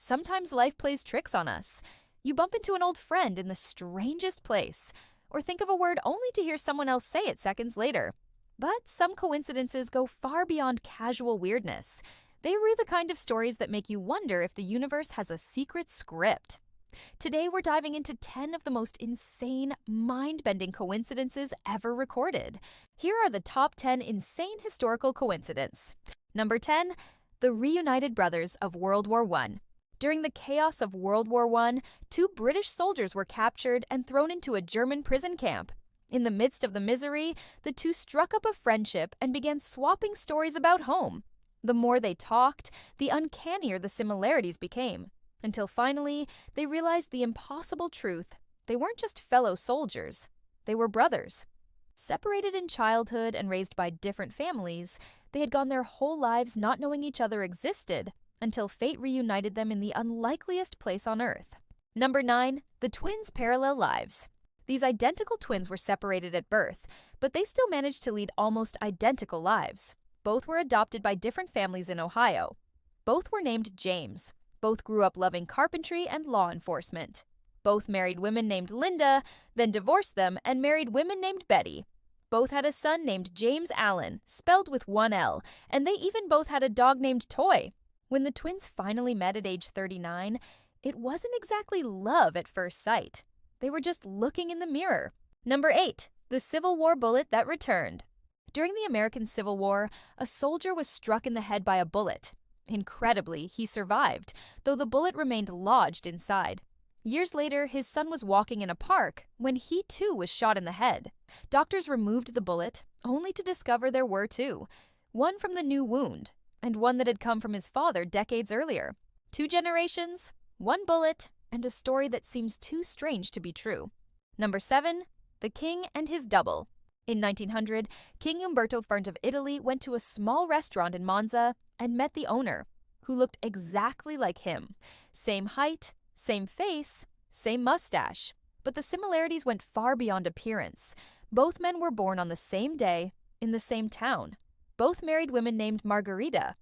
Sometimes life plays tricks on us. You bump into an old friend in the strangest place, or think of a word only to hear someone else say it seconds later. But some coincidences go far beyond casual weirdness. They are the kind of stories that make you wonder if the universe has a secret script. Today, we're diving into 10 of the most insane, mind-bending coincidences ever recorded. Here are the top 10 insane historical coincidences. Number 10. The reunited brothers of World War I. During the chaos of World War I, two British soldiers were captured and thrown into a German prison camp. In the midst of the misery, the two struck up a friendship and began swapping stories about home. The more they talked, the uncannier the similarities became, until finally they realized the impossible truth. They weren't just fellow soldiers, they were brothers. Separated in childhood and raised by different families, they had gone their whole lives not knowing each other existed, until fate reunited them in the unlikeliest place on Earth. Number 9. The twins' parallel lives. These identical twins were separated at birth, but they still managed to lead almost identical lives. Both were adopted by different families in Ohio. Both were named James. Both grew up loving carpentry and law enforcement. Both married women named Linda, then divorced them and married women named Betty. Both had a son named James Allen, spelled with one L, and they even both had a dog named Toy. When the twins finally met at age 39, it wasn't exactly love at first sight. They were just looking in the mirror. Number 8. The Civil War bullet that returned. During the American Civil War, a soldier was struck in the head by a bullet. Incredibly, he survived, though the bullet remained lodged inside. Years later, his son was walking in a park when he too was shot in the head. Doctors removed the bullet, only to discover there were two. One from the new wound, and one that had come from his father decades earlier. 2 generations, 1 bullet, and a story that seems too strange to be true. Number 7. The King and his double. In 1900, King Umberto I of Italy went to a small restaurant in Monza and met the owner, who looked exactly like him. Same height, same face, same mustache. But the similarities went far beyond appearance. Both men were born on the same day, in the same town. Both married women named Margarita.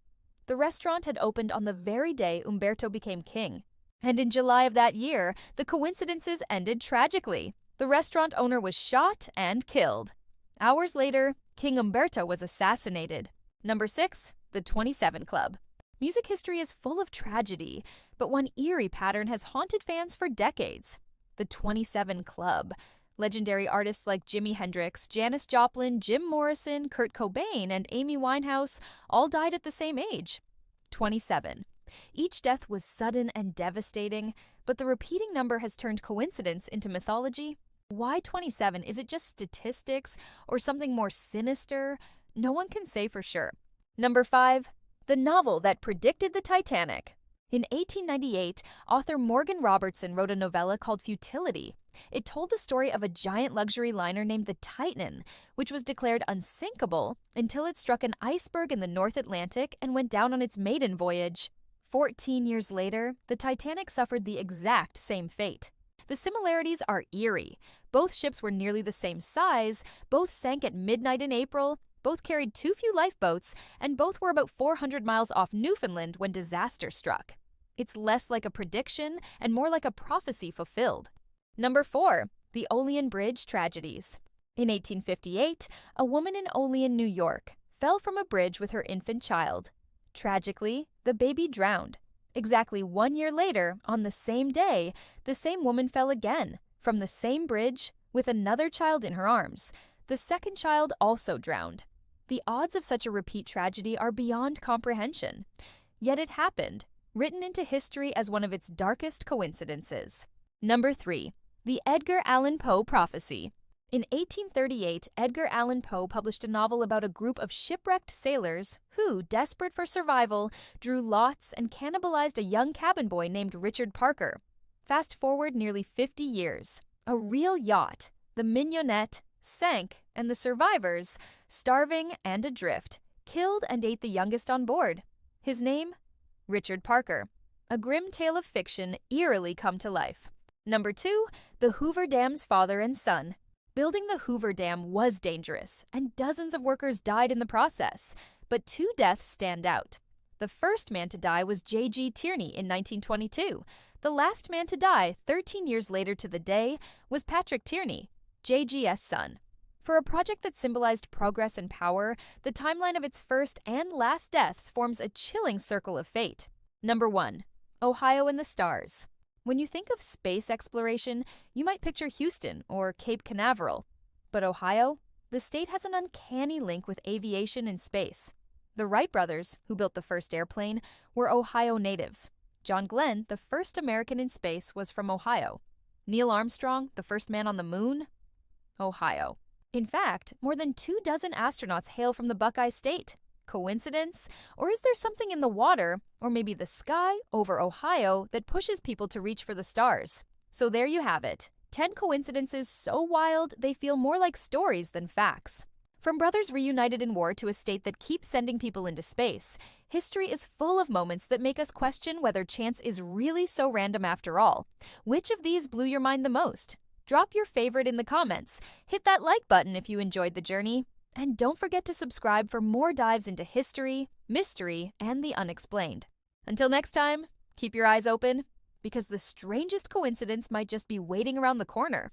The restaurant had opened on the very day Umberto became king. And in July of that year, the coincidences ended tragically. The restaurant owner was shot and killed. Hours later, King Umberto was assassinated. Number 6. The 27 Club. Music history is full of tragedy, but one eerie pattern has haunted fans for decades. The 27 Club. Legendary artists like Jimi Hendrix, Janis Joplin, Jim Morrison, Kurt Cobain, and Amy Winehouse all died at the same age. 27. Each death was sudden and devastating, but the repeating number has turned coincidence into mythology. Why 27? Is it just statistics or something more sinister? No one can say for sure. Number 5. The novel that predicted the Titanic. In 1898, author Morgan Robertson wrote a novella called Futility. It told the story of a giant luxury liner named the Titan, which was declared unsinkable until it struck an iceberg in the North Atlantic and went down on its maiden voyage. 14 years later, the Titanic suffered the exact same fate. The similarities are eerie. Both ships were nearly the same size, both sank at midnight in April, both carried too few lifeboats, and both were about 400 miles off Newfoundland when disaster struck. It's less like a prediction and more like a prophecy fulfilled. Number 4. The Olean Bridge Tragedies. In 1858, a woman in Olean, New York, fell from a bridge with her infant child. Tragically, the baby drowned. Exactly 1 year later, on the same day, the same woman fell again, from the same bridge, with another child in her arms. The second child also drowned. The odds of such a repeat tragedy are beyond comprehension. Yet it happened, written into history as one of its darkest coincidences. Number 3. The Edgar Allan Poe Prophecy. In 1838, Edgar Allan Poe published a novel about a group of shipwrecked sailors who, desperate for survival, drew lots and cannibalized a young cabin boy named Richard Parker. Fast forward nearly 50 years. A real yacht, the Mignonette, sank, and the survivors, starving and adrift, killed and ate the youngest on board. His name? Richard Parker. A grim tale of fiction eerily come to life. Number 2. The Hoover Dam's father and son. Building the Hoover Dam was dangerous, and dozens of workers died in the process. But 2 deaths stand out. The first man to die was J.G. Tierney in 1922. The last man to die, 13 years later to the day, was Patrick Tierney, J.G.'s son. For a project that symbolized progress and power, the timeline of its first and last deaths forms a chilling circle of fate. Number 1. Ohio and the Stars. When you think of space exploration, you might picture Houston or Cape Canaveral. But Ohio? The state has an uncanny link with aviation and space. The Wright brothers, who built the first airplane, were Ohio natives. John Glenn, the first American in space, was from Ohio. Neil Armstrong, the first man on the moon? Ohio. In fact, more than 24 astronauts hail from the Buckeye State. Coincidence? Or is there something in the water, or maybe the sky over Ohio, that pushes people to reach for the stars? So there you have it. 10 coincidences so wild they feel more like stories than facts. From brothers reunited in war to a state that keeps sending people into space, history is full of moments that make us question whether chance is really so random after all. Which of these blew your mind the most? Drop your favorite in the comments, hit that like button if you enjoyed the journey, and don't forget to subscribe for more dives into history, mystery, and the unexplained. Until next time, keep your eyes open, because the strangest coincidence might just be waiting around the corner.